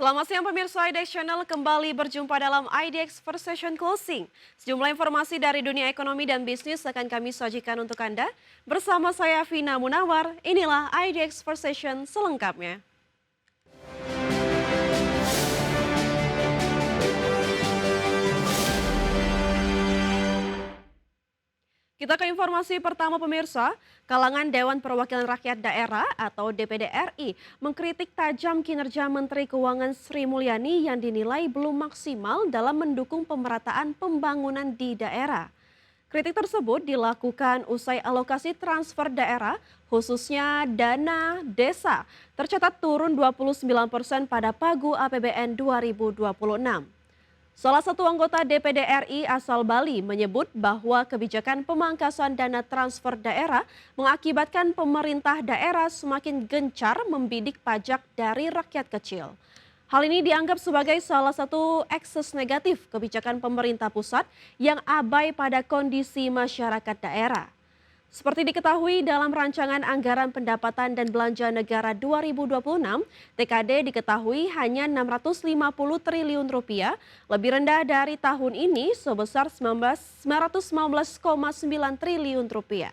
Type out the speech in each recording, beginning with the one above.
Selamat siang pemirsa IDX Channel, kembali berjumpa dalam IDX First Session Closing. Sejumlah informasi dari dunia ekonomi dan bisnis akan kami sajikan untuk Anda. Bersama saya Vina Munawar, inilah IDX First Session selengkapnya. Kita ke informasi pertama pemirsa, kalangan Dewan Perwakilan Rakyat Daerah atau DPD RI mengkritik tajam kinerja Menteri Keuangan Sri Mulyani yang dinilai belum maksimal dalam mendukung pemerataan pembangunan di daerah. Kritik tersebut dilakukan usai alokasi transfer daerah, khususnya dana desa, tercatat turun 29% pada Pagu APBN 2026. Salah satu anggota DPD RI asal Bali menyebut bahwa kebijakan pemangkasan dana transfer daerah mengakibatkan pemerintah daerah semakin gencar membidik pajak dari rakyat kecil. Hal ini dianggap sebagai salah satu ekses negatif kebijakan pemerintah pusat yang abai pada kondisi masyarakat daerah. Seperti diketahui dalam rancangan anggaran pendapatan dan belanja negara 2026, TKD diketahui hanya 650 triliun rupiah, lebih rendah dari tahun ini sebesar 919,9 triliun rupiah.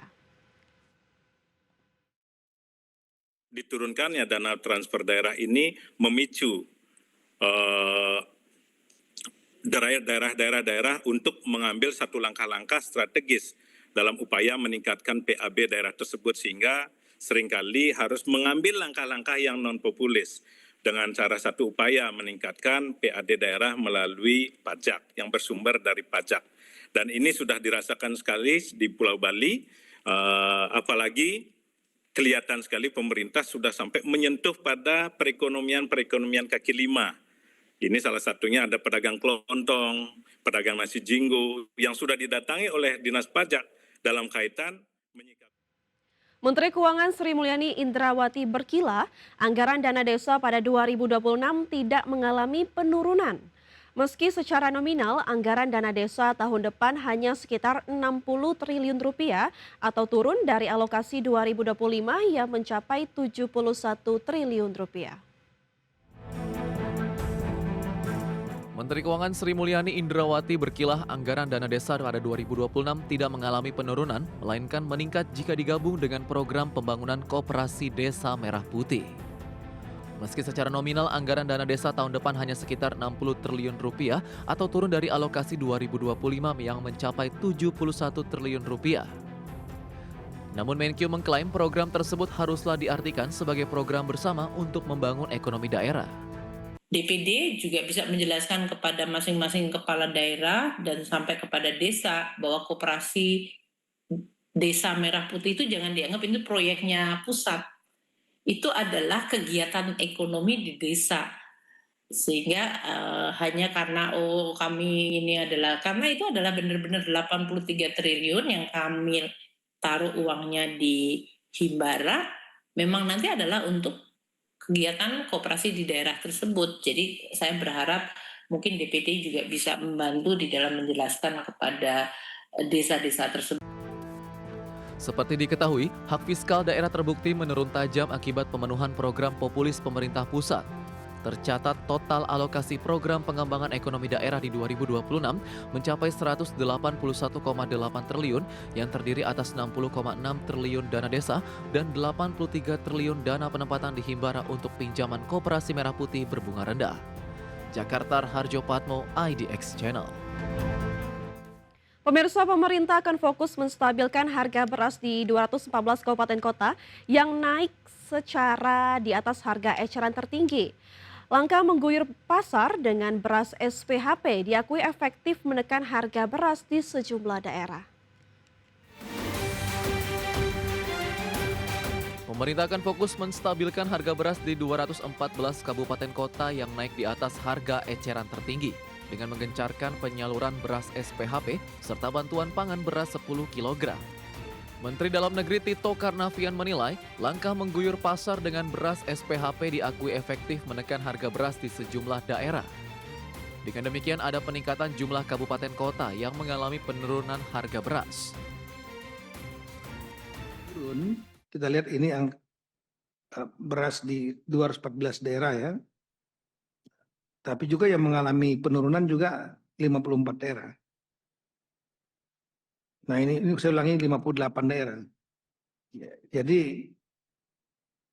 Diturunkannya dana transfer daerah ini memicu daerah-daerah untuk mengambil satu langkah-langkah strategis dalam upaya meningkatkan PAB daerah tersebut, sehingga seringkali harus mengambil langkah-langkah yang non-populis dengan cara satu upaya meningkatkan PAD daerah melalui pajak yang bersumber dari pajak. Dan ini sudah dirasakan sekali di Pulau Bali, apalagi kelihatan sekali pemerintah sudah sampai menyentuh pada perekonomian kaki lima. Ini salah satunya ada pedagang kelontong, pedagang nasi jinggo yang sudah didatangi oleh Dinas Pajak dalam kaitan menyikapi. Menteri Keuangan Sri Mulyani Indrawati berkilah, anggaran dana desa pada 2026 tidak mengalami penurunan. Meski secara nominal anggaran dana desa tahun depan hanya sekitar 60 triliun rupiah atau turun dari alokasi 2025 yang mencapai 71 triliun rupiah. Menteri Keuangan Sri Mulyani Indrawati berkilah anggaran dana desa pada 2026 tidak mengalami penurunan, melainkan meningkat jika digabung dengan program pembangunan koperasi Desa Merah Putih. Meski secara nominal anggaran dana desa tahun depan hanya sekitar 60 triliun rupiah atau turun dari alokasi 2025 yang mencapai 71 triliun rupiah. Namun Menkyu mengklaim program tersebut haruslah diartikan sebagai program bersama untuk membangun ekonomi daerah. DPD juga bisa menjelaskan kepada masing-masing kepala daerah dan sampai kepada desa bahwa koperasi Desa Merah Putih itu jangan dianggap itu proyeknya pusat. Itu adalah kegiatan ekonomi di desa. Sehingga hanya karena kami ini adalah, karena itu adalah benar-benar 83 triliun yang kami taruh uangnya di Himbara, memang nanti adalah untuk kegiatan koperasi di daerah tersebut. Jadi saya berharap mungkin DPD juga bisa membantu di dalam menjelaskan kepada desa-desa tersebut. Seperti diketahui, hak fiskal daerah terbukti menurun tajam akibat pemenuhan program populis pemerintah pusat. Tercatat total alokasi program pengembangan ekonomi daerah di 2026 mencapai 181,8 triliun yang terdiri atas 60,6 triliun dana desa dan 83 triliun dana penempatan di Himbara untuk pinjaman koperasi Merah Putih berbunga rendah. Jakarta, Harjo Patmo, IDX Channel. Pemirsa, pemerintah akan fokus menstabilkan harga beras di 214 kabupaten kota yang naik secara di atas harga eceran tertinggi. Langkah mengguyur pasar dengan beras SPHP diakui efektif menekan harga beras di sejumlah daerah. Pemerintah akan fokus menstabilkan harga beras di 214 kabupaten kota yang naik di atas harga eceran tertinggi dengan menggencarkan penyaluran beras SPHP serta bantuan pangan beras 10 kg. Menteri Dalam Negeri Tito Karnavian menilai langkah mengguyur pasar dengan beras SPHP diakui efektif menekan harga beras di sejumlah daerah. Dengan demikian ada peningkatan jumlah kabupaten kota yang mengalami penurunan harga beras. Kita lihat ini beras di 214 daerah ya. Tapi juga yang mengalami penurunan juga 54 daerah. Nah ini saya ulangi 58 daerah. Jadi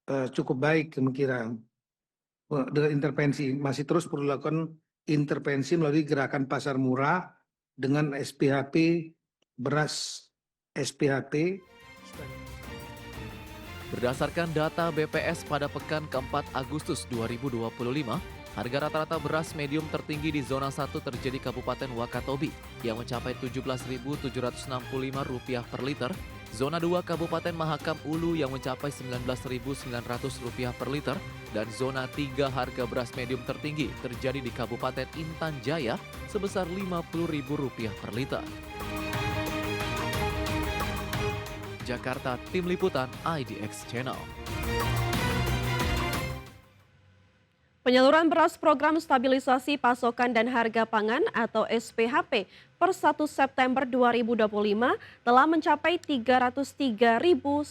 cukup baik kami kira dengan intervensi. Masih terus perlu dilakukan intervensi melalui gerakan pasar murah dengan SPHP, beras SPHP. Berdasarkan data BPS pada pekan keempat Agustus 2025, harga rata-rata beras medium tertinggi di zona 1 terjadi Kabupaten Wakatobi yang mencapai Rp17.765 per liter, zona 2 Kabupaten Mahakam Ulu yang mencapai Rp19.900 per liter, dan zona 3 harga beras medium tertinggi terjadi di Kabupaten Intan Jaya sebesar Rp50.000 per liter. Jakarta, Tim Liputan IDX Channel. Penyaluran beras Program Stabilisasi Pasokan dan Harga Pangan atau SPHP per 1 September 2025 telah mencapai 303.187.000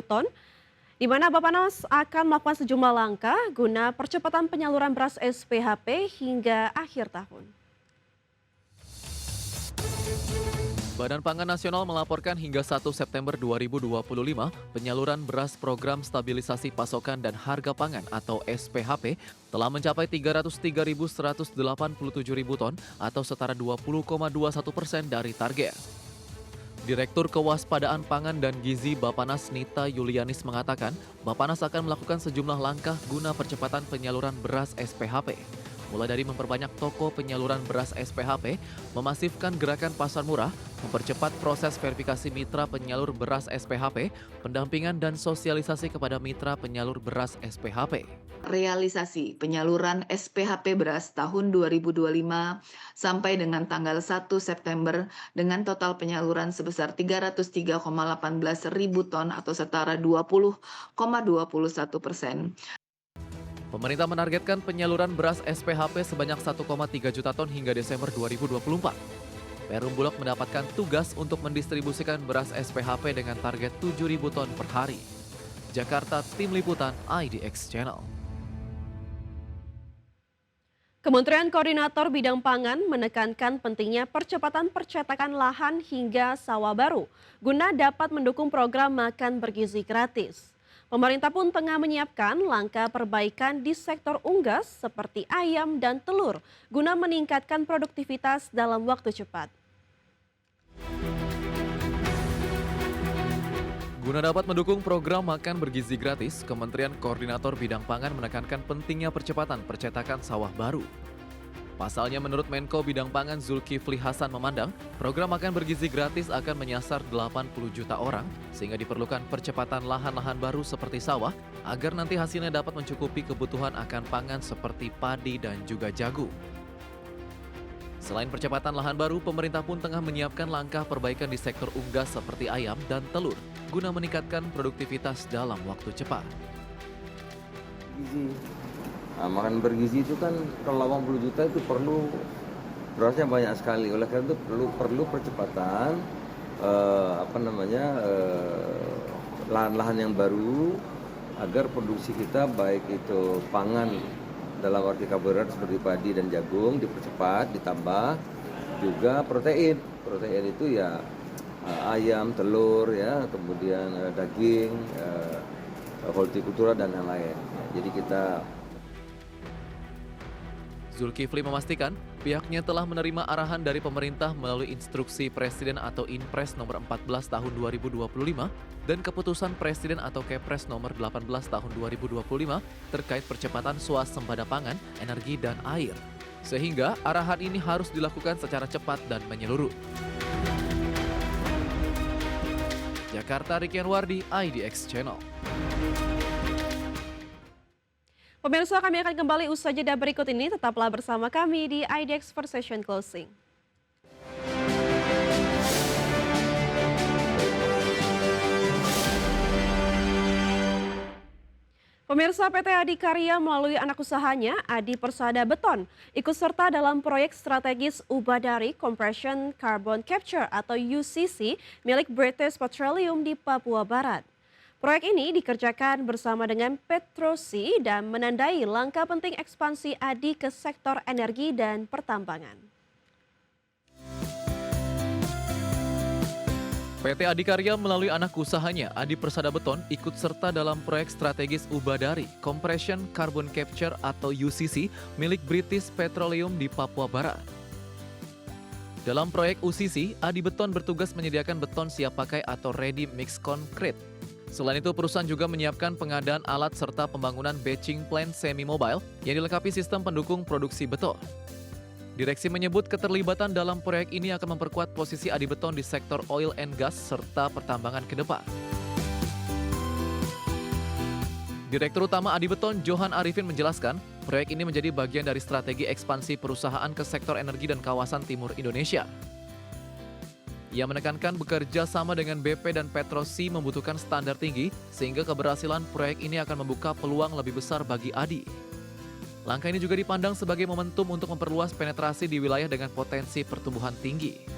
ton, di mana Bappenas akan melakukan sejumlah langkah guna percepatan penyaluran beras SPHP hingga akhir tahun. Badan Pangan Nasional melaporkan hingga 1 September 2025, penyaluran beras Program Stabilisasi Pasokan dan Harga Pangan atau SPHP telah mencapai 303.187.000 ton atau setara 20,21% dari target. Direktur Kewaspadaan Pangan dan Gizi Bappenas Nita Yulianis mengatakan, Bappenas akan melakukan sejumlah langkah guna percepatan penyaluran beras SPHP. Mulai dari memperbanyak toko penyaluran beras SPHP, memasifkan gerakan pasar murah, mempercepat proses verifikasi mitra penyalur beras SPHP, pendampingan dan sosialisasi kepada mitra penyalur beras SPHP. Realisasi penyaluran SPHP beras tahun 2025 sampai dengan tanggal 1 September dengan total penyaluran sebesar 303,18 ribu ton atau setara 20,21%. Pemerintah menargetkan penyaluran beras SPHP sebanyak 1,3 juta ton hingga Desember 2024. Perum Bulog mendapatkan tugas untuk mendistribusikan beras SPHP dengan target 7.000 ton per hari. Jakarta, Tim Liputan IDX Channel. Kementerian Koordinator Bidang Pangan menekankan pentingnya percepatan percetakan lahan hingga sawah baru guna dapat mendukung program makan bergizi gratis. Pemerintah pun tengah menyiapkan langkah perbaikan di sektor unggas seperti ayam dan telur guna meningkatkan produktivitas dalam waktu cepat. Guna dapat mendukung program makan bergizi gratis, Kementerian Koordinator Bidang Pangan menekankan pentingnya percepatan percetakan sawah baru. Pasalnya menurut Menko Bidang Pangan Zulkifli Hasan memandang, program makan bergizi gratis akan menyasar 80 juta orang, sehingga diperlukan percepatan lahan-lahan baru seperti sawah, agar nanti hasilnya dapat mencukupi kebutuhan akan pangan seperti padi dan juga jagung. Selain percepatan lahan baru, pemerintah pun tengah menyiapkan langkah perbaikan di sektor unggas seperti ayam dan telur, guna meningkatkan produktivitas dalam waktu cepat. Gizi. Nah, makan bergizi itu kan kalau 80 juta itu perlu berasnya banyak sekali. Oleh karena itu perlu percepatan lahan-lahan yang baru agar produksi kita baik itu pangan dalam arti karbohidrat seperti padi dan jagung dipercepat, ditambah juga protein. Protein itu ya ayam, telur ya, kemudian daging, hortikultura dan yang lain. Jadi kita Zulkifli memastikan pihaknya telah menerima arahan dari pemerintah melalui instruksi Presiden atau Inpres nomor 14 tahun 2025 dan keputusan Presiden atau Kepres nomor 18 tahun 2025 terkait percepatan swasembada pangan, energi, dan air. Sehingga arahan ini harus dilakukan secara cepat dan menyeluruh. Jakarta, Rikian Wardi, IDX Channel. Pemirsa, kami akan kembali usai jeda berikut ini. Tetaplah bersama kami di IDX for Session Closing. Pemirsa, PT Adikarya melalui anak usahanya Adi Persada Beton ikut serta dalam proyek strategis Ubadari Compression Carbon Capture atau UCC milik British Petroleum di Papua Barat. Proyek ini dikerjakan bersama dengan Petrosi dan menandai langkah penting ekspansi ADI ke sektor energi dan pertambangan. PT Adikarya melalui anak usahanya Adi Persada Beton ikut serta dalam proyek strategis Ubadari Compression Carbon Capture atau UCC milik British Petroleum di Papua Barat. Dalam proyek UCC, Adi Beton bertugas menyediakan beton siap pakai atau ready mix concrete. Selain itu, perusahaan juga menyiapkan pengadaan alat serta pembangunan batching plant semi-mobile yang dilengkapi sistem pendukung produksi beton. Direksi menyebut keterlibatan dalam proyek ini akan memperkuat posisi Adi Beton di sektor oil and gas serta pertambangan ke depan. Direktur Utama Adi Beton, Johan Arifin menjelaskan, proyek ini menjadi bagian dari strategi ekspansi perusahaan ke sektor energi dan kawasan timur Indonesia. Ia menekankan bekerja sama dengan BP dan Petrosi membutuhkan standar tinggi, sehingga keberhasilan proyek ini akan membuka peluang lebih besar bagi Adi. Langkah ini juga dipandang sebagai momentum untuk memperluas penetrasi di wilayah dengan potensi pertumbuhan tinggi.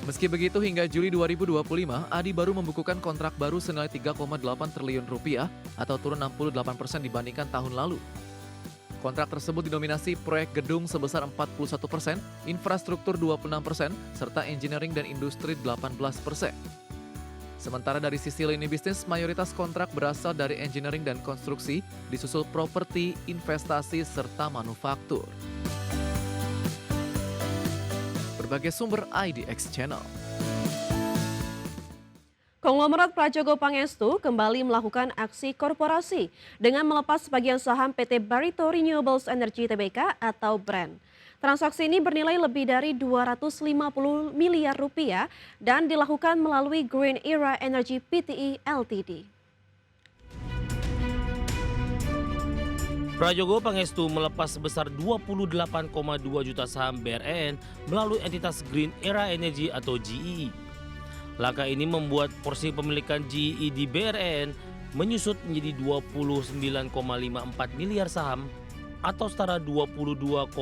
Meski begitu, hingga Juli 2025, Adi baru membukukan kontrak baru senilai 3,8 triliun rupiah atau turun 68% dibandingkan tahun lalu. Kontrak tersebut didominasi proyek gedung sebesar 41%, infrastruktur 26%, serta engineering dan industri 18%. Sementara dari sisi lini bisnis, mayoritas kontrak berasal dari engineering dan konstruksi, disusul properti, investasi, serta manufaktur. Berbagai sumber IDX Channel. Konglomerat Prajogo Pangestu kembali melakukan aksi korporasi dengan melepas sebagian saham PT Barito Renewables Energy Tbk atau BREN. Transaksi ini bernilai lebih dari 250 miliar rupiah dan dilakukan melalui Green Era Energy Pte Ltd. Prajogo Pangestu melepas sebesar 28,2 juta saham BRN melalui entitas Green Era Energy atau GEE. Langkah ini membuat porsi pemilikan GEE di BRN menyusut menjadi 29,54 miliar saham atau setara 22,08%.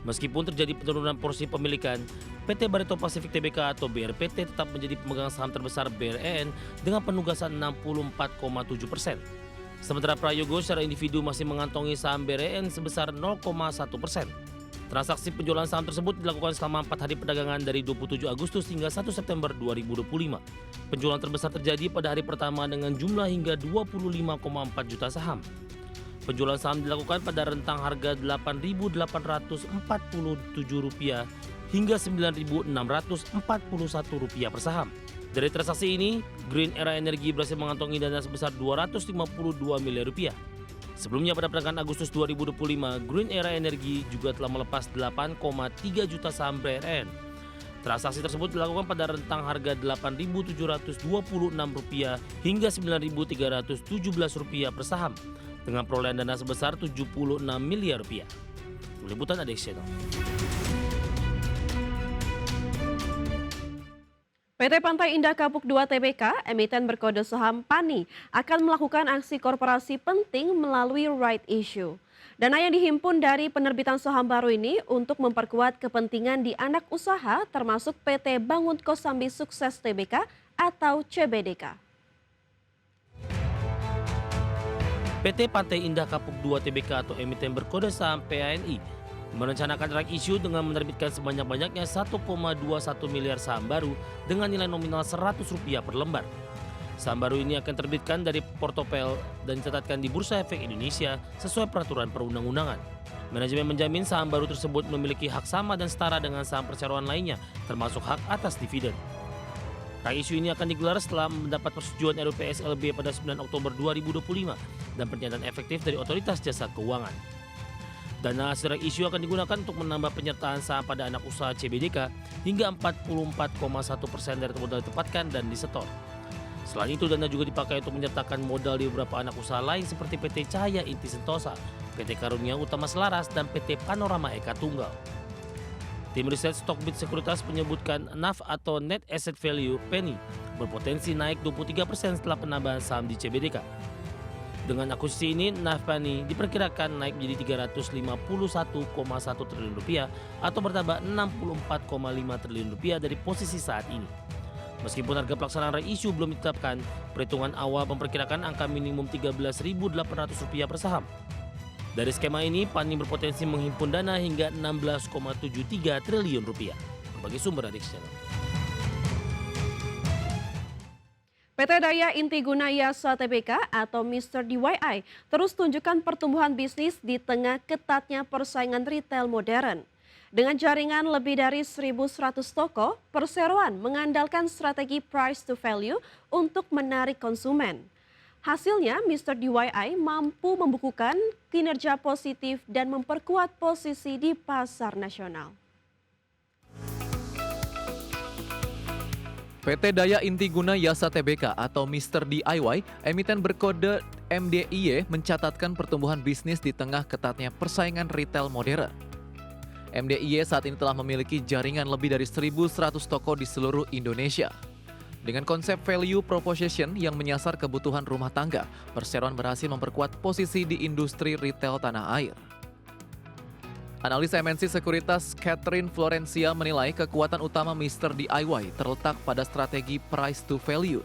Meskipun terjadi penurunan porsi pemilikan, PT Barito Pacific Tbk atau BRPT tetap menjadi pemegang saham terbesar BRN dengan penugasan 64,7%. Sementara Prajogo secara individu masih mengantongi saham BRN sebesar 0,1%. Transaksi penjualan saham tersebut dilakukan selama 4 hari perdagangan dari 27 Agustus hingga 1 September 2025. Penjualan terbesar terjadi pada hari pertama dengan jumlah hingga 25,4 juta saham. Penjualan saham dilakukan pada rentang harga Rp8.847 hingga Rp9.641 per saham. Dari transaksi ini, Green Era Energy berhasil mengantongi dana sebesar Rp252 miliar. Sebelumnya pada perdagangan Agustus 2025, Green Era Energy juga telah melepas 8,3 juta saham BRN. Transaksi tersebut dilakukan pada rentang harga Rp8.726 hingga Rp9.317 per saham dengan perolehan dana sebesar Rp76 miliar. Liputan IDX Channel. PT Pantai Indah Kapuk 2 Tbk, emiten berkode saham PANI, akan melakukan aksi korporasi penting melalui right issue. Dana yang dihimpun dari penerbitan saham baru ini untuk memperkuat kepentingan di anak usaha termasuk PT Bangun Kosambi Sukses Tbk atau CBDK. PT Pantai Indah Kapuk 2 Tbk atau emiten berkode saham PANI merencanakan right issue dengan menerbitkan sebanyak-banyaknya 1,21 miliar saham baru dengan nilai nominal Rp100 per lembar. Saham baru ini akan terbitkan dari portopel dan dicatatkan di Bursa Efek Indonesia sesuai peraturan perundang-undangan. Manajemen menjamin saham baru tersebut memiliki hak sama dan setara dengan saham perseroan lainnya, termasuk hak atas dividen. Right issue ini akan digelar setelah mendapat persetujuan RUPSLB pada 9 Oktober 2025 dan pernyataan efektif dari Otoritas Jasa Keuangan. Dana hasil right issue akan digunakan untuk menambah penyertaan saham pada anak usaha CBDK hingga 44,1% dari modal ditempatkan dan disetor. Selain itu, dana juga dipakai untuk menyertakan modal di beberapa anak usaha lain seperti PT Cahaya Inti Sentosa, PT Karunia Utama Selaras, dan PT Panorama Eka Tunggal. Tim riset Stockbit Sekuritas menyebutkan NAV atau Net Asset Value PENI berpotensi naik 23% setelah penambahan saham di CBDK. Dengan akuisisi ini, NAV PANI diperkirakan naik menjadi Rp351,1 triliun atau bertambah Rp64,5 triliun dari posisi saat ini. Meskipun harga pelaksanaan reissue belum ditetapkan, perhitungan awal memperkirakan angka minimum Rp13.800 per saham. Dari skema ini, Pani berpotensi menghimpun dana hingga Rp16,73 triliun. Berbagai sumber dari Channel. PT Daya Intiguna Yasa Tbk atau Mr. DIY terus tunjukkan pertumbuhan bisnis di tengah ketatnya persaingan retail modern. Dengan jaringan lebih dari 1.100 toko, perseroan mengandalkan strategi price to value untuk menarik konsumen. Hasilnya, Mr. DIY mampu membukukan kinerja positif dan memperkuat posisi di pasar nasional. PT Daya Intiguna Yasa Tbk atau Mr. DIY, emiten berkode MDIY mencatatkan pertumbuhan bisnis di tengah ketatnya persaingan retail modern. MDIY saat ini telah memiliki jaringan lebih dari 1.100 toko di seluruh Indonesia. Dengan konsep value proposition yang menyasar kebutuhan rumah tangga, perseroan berhasil memperkuat posisi di industri retail tanah air. Analis MNC Sekuritas Catherine Florencia menilai kekuatan utama Mr. DIY terletak pada strategi price to value.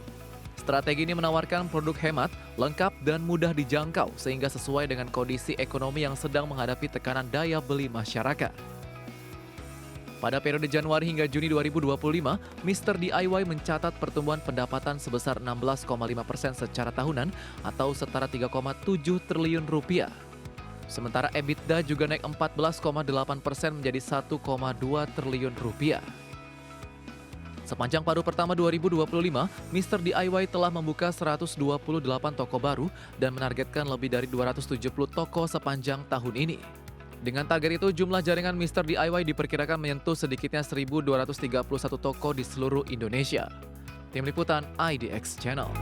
Strategi ini menawarkan produk hemat, lengkap, dan mudah dijangkau sehingga sesuai dengan kondisi ekonomi yang sedang menghadapi tekanan daya beli masyarakat. Pada periode Januari hingga Juni 2025, Mr. DIY mencatat pertumbuhan pendapatan sebesar 16,5% secara tahunan atau setara Rp3,7 triliun. Sementara EBITDA juga naik 14,8% menjadi Rp1,2 triliun. Sepanjang paruh pertama 2025, Mr. DIY telah membuka 128 toko baru dan menargetkan lebih dari 270 toko sepanjang tahun ini. Dengan target itu, jumlah jaringan Mr. DIY diperkirakan menyentuh sedikitnya 1.231 toko di seluruh Indonesia. Tim Liputan IDX Channel.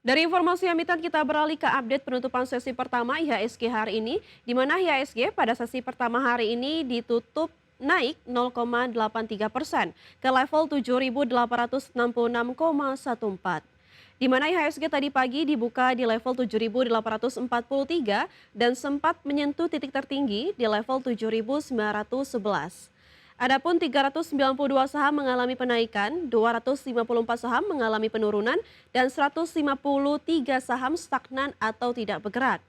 Dari informasi emiten kita beralih ke update penutupan sesi pertama IHSG hari ini, di mana IHSG pada sesi pertama hari ini ditutup naik 0,83% ke level 7.866,14. Di mana IHSG tadi pagi dibuka di level 7.843 dan sempat menyentuh titik tertinggi di level 7.911. Adapun 392 saham mengalami penaikan, 254 saham mengalami penurunan, dan 153 saham stagnan atau tidak bergerak.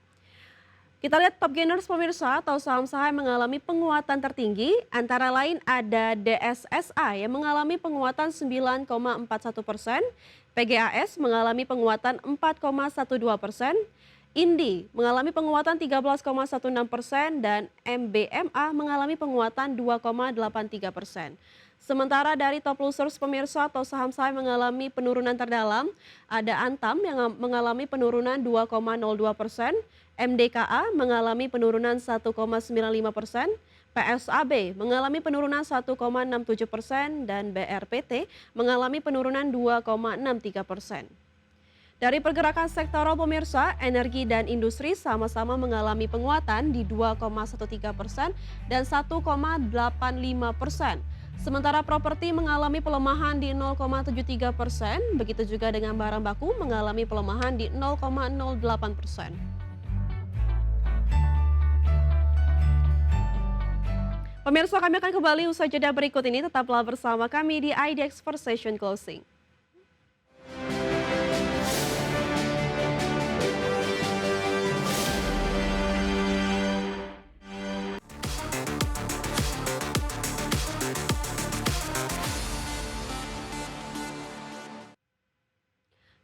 Kita lihat top gainers pemirsa atau saham-saham yang mengalami penguatan tertinggi, antara lain ada DSSA yang mengalami penguatan 9,41%, PGAS mengalami penguatan 4,12%, Indi mengalami penguatan 13,16% dan MBMA mengalami penguatan 2,83%. Sementara dari top losers pemirsa atau saham-saham yang mengalami penurunan terdalam, ada Antam yang mengalami penurunan 2,02%, MDKA mengalami penurunan 1,95%, PSAB mengalami penurunan 1,67% dan BRPT mengalami penurunan 2,63%. Dari pergerakan sektoral pemirsa, energi dan industri sama-sama mengalami penguatan di 2,13% dan 1,85%. Sementara properti mengalami pelemahan di 0,73%, begitu juga dengan barang baku mengalami pelemahan di 0,08%. Pemirsa, kami akan kembali usai jeda berikut ini. Tetaplah bersama kami di IDX for Session Closing.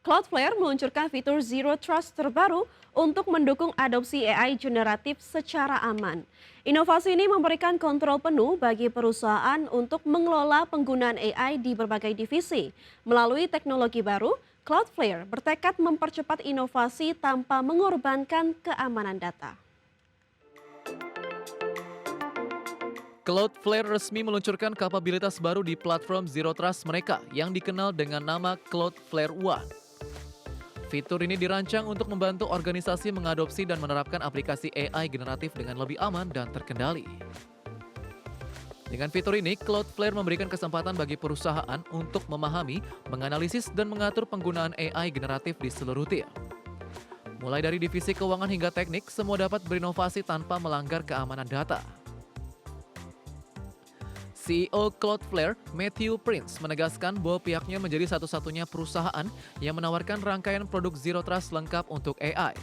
Cloudflare meluncurkan fitur Zero Trust terbaru untuk mendukung adopsi AI generatif secara aman. Inovasi ini memberikan kontrol penuh bagi perusahaan untuk mengelola penggunaan AI di berbagai divisi. Melalui teknologi baru, Cloudflare bertekad mempercepat inovasi tanpa mengorbankan keamanan data. Cloudflare resmi meluncurkan kapabilitas baru di platform Zero Trust mereka yang dikenal dengan nama Cloudflare One. Fitur ini dirancang untuk membantu organisasi mengadopsi dan menerapkan aplikasi AI generatif dengan lebih aman dan terkendali. Dengan fitur ini, Cloudflare memberikan kesempatan bagi perusahaan untuk memahami, menganalisis, dan mengatur penggunaan AI generatif di seluruh tim. Mulai dari divisi keuangan hingga teknik, semua dapat berinovasi tanpa melanggar keamanan data. CEO Cloudflare, Matthew Prince, menegaskan bahwa pihaknya menjadi satu-satunya perusahaan yang menawarkan rangkaian produk Zero Trust lengkap untuk AI.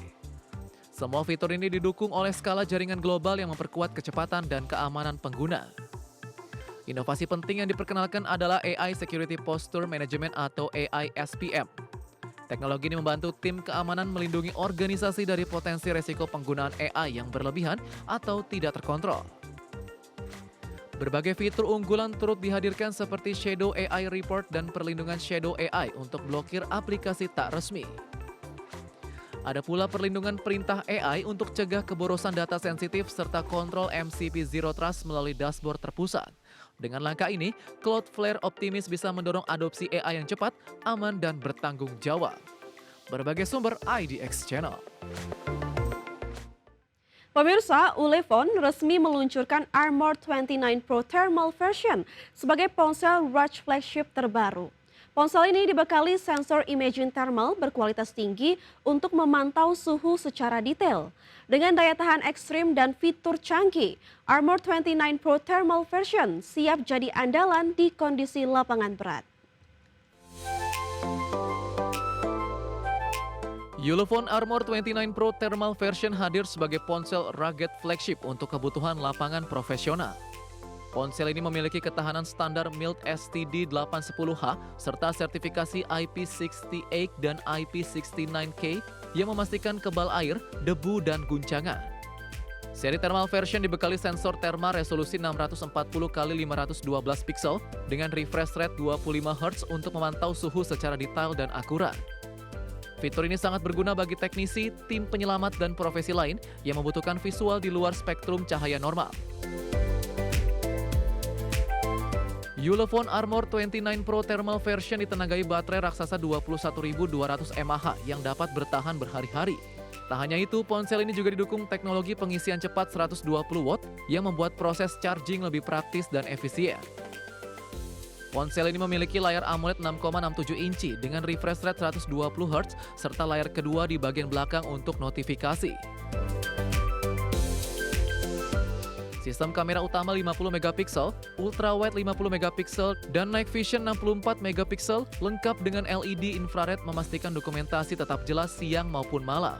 Semua fitur ini didukung oleh skala jaringan global yang memperkuat kecepatan dan keamanan pengguna. Inovasi penting yang diperkenalkan adalah AI Security Posture Management atau AI SPM. Teknologi ini membantu tim keamanan melindungi organisasi dari potensi resiko penggunaan AI yang berlebihan atau tidak terkontrol. Berbagai fitur unggulan turut dihadirkan seperti Shadow AI Report dan perlindungan Shadow AI untuk blokir aplikasi tak resmi. Ada pula perlindungan perintah AI untuk cegah keborosan data sensitif serta kontrol MCP Zero Trust melalui dashboard terpusat. Dengan langkah ini, Cloudflare optimis bisa mendorong adopsi AI yang cepat, aman, dan bertanggung jawab. Berbagai sumber IDX Channel. Pemirsa, Ulefone resmi meluncurkan Armor 29 Pro Thermal version sebagai ponsel Rush flagship terbaru. Ponsel ini dibekali sensor imaging thermal berkualitas tinggi untuk memantau suhu secara detail. Dengan daya tahan ekstrim dan fitur canggih, Armor 29 Pro Thermal version siap jadi andalan di kondisi lapangan berat. Ulefone Armor 29 Pro Thermal version hadir sebagai ponsel rugged flagship untuk kebutuhan lapangan profesional. Ponsel ini memiliki ketahanan standar mild STD 810H serta sertifikasi IP68 dan IP69K yang memastikan kebal air, debu, dan guncangan. Seri thermal version dibekali sensor thermal resolusi 640x512 pixel dengan refresh rate 25 Hz untuk memantau suhu secara detail dan akurat. Fitur ini sangat berguna bagi teknisi, tim penyelamat, dan profesi lain yang membutuhkan visual di luar spektrum cahaya normal. Ulefone Armor 29 Pro Thermal version ditenagai baterai raksasa 21.200 mAh yang dapat bertahan berhari-hari. Tak hanya itu, ponsel ini juga didukung teknologi pengisian cepat 120 watt yang membuat proses charging lebih praktis dan efisien. Ponsel ini memiliki layar AMOLED 6,67 inci dengan refresh rate 120 Hz serta layar kedua di bagian belakang untuk notifikasi. Sistem kamera utama 50 megapiksel, ultrawide 50 megapiksel, dan night vision 64 megapiksel lengkap dengan LED infrared memastikan dokumentasi tetap jelas siang maupun malam.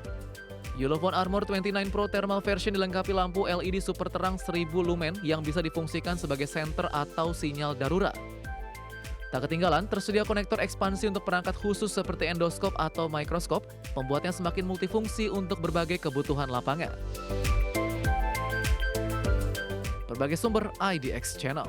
Ulefone Armor 29 Pro Thermal version dilengkapi lampu LED super terang 1000 lumen yang bisa difungsikan sebagai senter atau sinyal darurat. Tak ketinggalan, tersedia konektor ekspansi untuk perangkat khusus seperti endoskop atau mikroskop, membuatnya semakin multifungsi untuk berbagai kebutuhan lapangan. Berbagai sumber IDX Channel.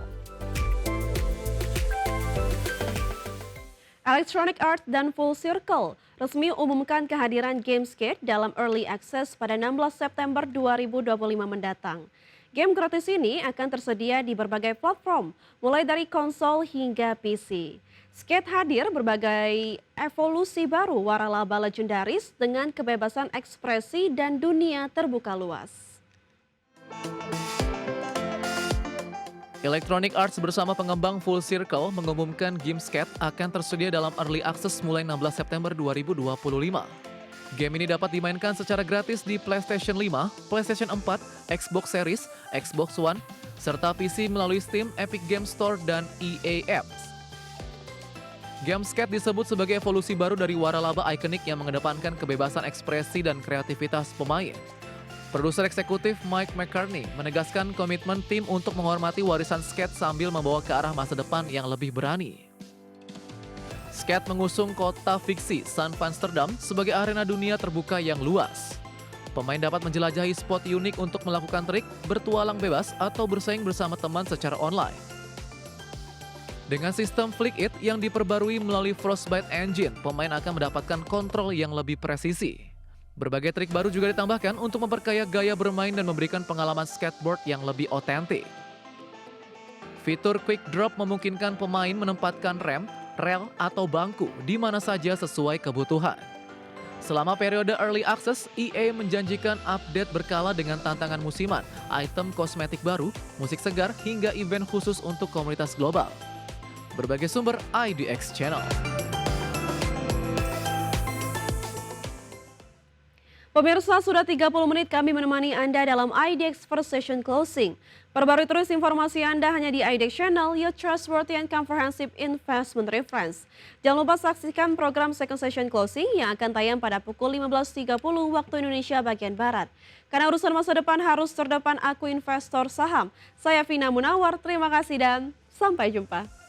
Electronic Arts dan Full Circle resmi umumkan kehadiran Gamescade dalam Early Access pada 16 September 2025 mendatang. Game gratis ini akan tersedia di berbagai platform, mulai dari konsol hingga PC. Skate hadir berbagai evolusi baru waralaba legendaris dengan kebebasan ekspresi dan dunia terbuka luas. Electronic Arts bersama pengembang Full Circle mengumumkan Gamescade akan tersedia dalam Early Access mulai 16 September 2025. Game ini dapat dimainkan secara gratis di PlayStation 5, PlayStation 4, Xbox Series, Xbox One, serta PC melalui Steam, Epic Games Store, dan EA Apps. Gamescade disebut sebagai evolusi baru dari waralaba ikonik yang mengedepankan kebebasan ekspresi dan kreativitas pemain. Produser eksekutif Mike McCartney menegaskan komitmen tim untuk menghormati warisan skate sambil membawa ke arah masa depan yang lebih berani. Skate mengusung kota fiksi San Amsterdam sebagai arena dunia terbuka yang luas. Pemain dapat menjelajahi spot unik untuk melakukan trik, bertualang bebas, atau bersaing bersama teman secara online. Dengan sistem Flick It yang diperbarui melalui Frostbite Engine, pemain akan mendapatkan kontrol yang lebih presisi. Berbagai trik baru juga ditambahkan untuk memperkaya gaya bermain dan memberikan pengalaman skateboard yang lebih otentik. Fitur Quick Drop memungkinkan pemain menempatkan rem, rel, atau bangku di mana saja sesuai kebutuhan. Selama periode Early Access, EA menjanjikan update berkala dengan tantangan musiman, item kosmetik baru, musik segar, hingga event khusus untuk komunitas global. Berbagai sumber IDX Channel. Pemirsa, sudah 30 menit kami menemani Anda dalam IDX First Session Closing. Perbarui terus informasi Anda hanya di IDX Channel, your trustworthy and comprehensive investment reference. Jangan lupa saksikan program Second Session Closing yang akan tayang pada pukul 15.30 waktu Indonesia bagian Barat. Karena urusan masa depan harus terdepan, aku investor saham. Saya Vina Munawar, terima kasih dan sampai jumpa.